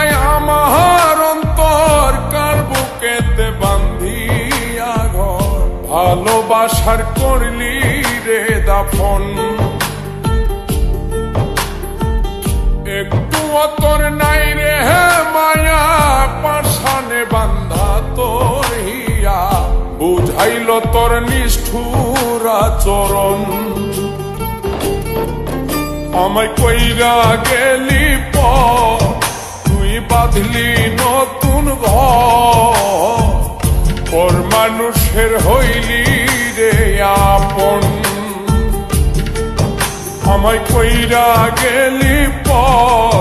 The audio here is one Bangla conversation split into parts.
দিয়ায় আমার অন্তর কার বুকেতে বান্ধিয়া ঘর, ভালোবাসার করলি রে দাফন। একটু তোর নাই রে মায়া, পাশানে বান্ধা তোর হিয়া, বুঝাইল তোর নিষ্ঠুর আচরণ। আমায় কইরা গেলি পর, তুই বাঁধলি নতুন ঘর, পর মানুষের হইলি রে আপন। আমায় কইরা গেলি পর,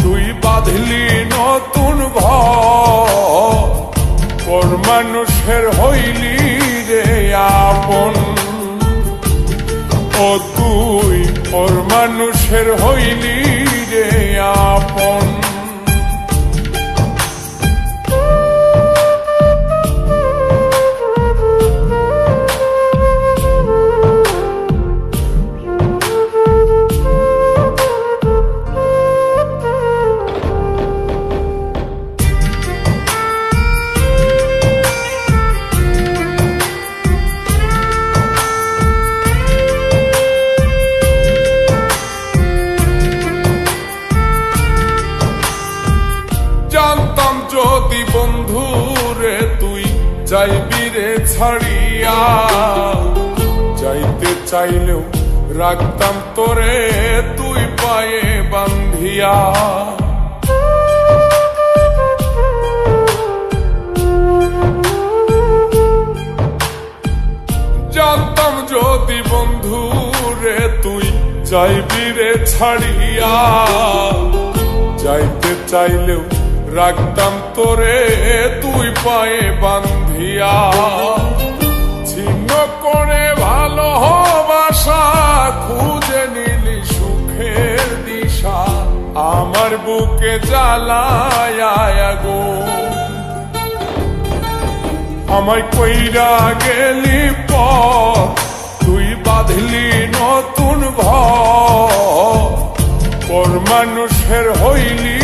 তুই বাঁধলি নতুন ঘর, পর মানুষের হইলি রে আপন। ও তুই পর মানুষের হইলি রে আপন। জানতাম যদি বন্ধু রে তুই যাইবি রে ছাড়িয়া, যাইতে চাইলেও রাখতাম তোরে তুই পায়ে বান্ধিয়া। জানতাম যদি বন্ধু রে তুই যাইবি রে ছাড়িয়া, যাইতে চাইলেও রাখতাম তোরে তুই পায়ে বান্ধিয়া। ছিন্ন করে ভালোবাসা খুঁজে নিলি সুখের দিশা, আমার বুকে জ্বালায় আগুন। আমায় কইরা গেলি পর, তুই বাঁধলি নতুন ঘর, পর মানুষের হইলি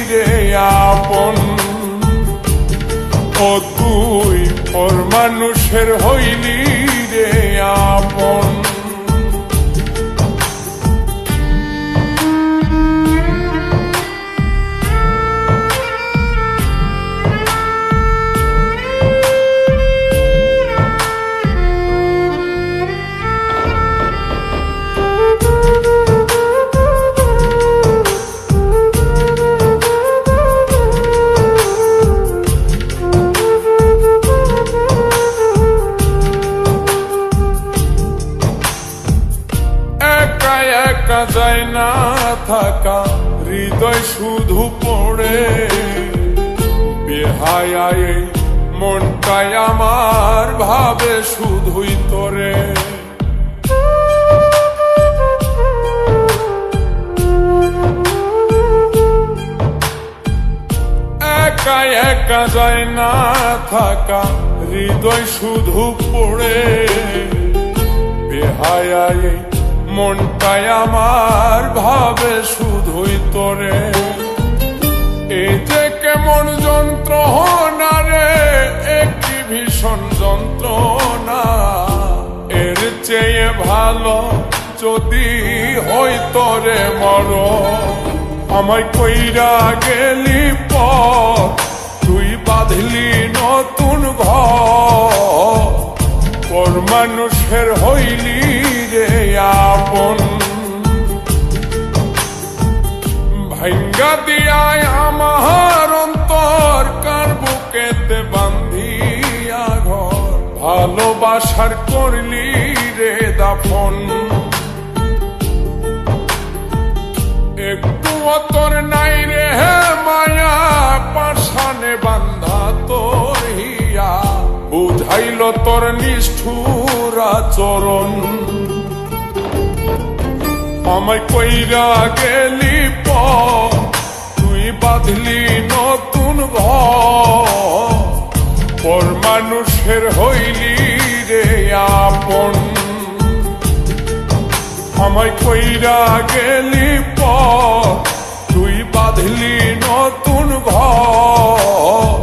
রে আপন। ও তুই পর মানুষের হইলি রে আপন। একা যায় না থাকা, হৃদয় শুধু পড়ে, বেহায়ায় মনটাই আমার ভাবে শুধুই তোরে। একা একা যায় না থাকা, হৃদয় শুধু পড়ে, বেহায়ায় মনটাই আমার ভাবে শুধুই তোরে। এই যে কেমন যন্ত্রণা রে, একটি ভীষণ যন্ত্রণা, এর চেয়ে ভালো যদি হইতো রে মরণ। আমায় কইরা গেলি পর, তুই বাঁধলি নতুন ঘর, পর মানুষের হইলি রে আপন। ভাঙ্গা দিয়ায় আমার অন্তর কার বুকেতে বান্ধিয়া ঘর, ভালোবাসার করলি রে দাফন। একটু তোর নাই রে মায়া, পাশানে বান্ধা তোর হিয়া, বুঝাইল তোর নিষ্ঠুর আচরণ। আমায় কইরা গেলি পর, তুই বাঁধলি নতুন ঘর, পর মানুষের হইলি রে আপন। আমায় কইরা গেলি পর, তুই বাঁধলি বাঁধলি নতুন ঘর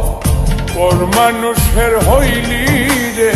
পর মানুষের হইলি রে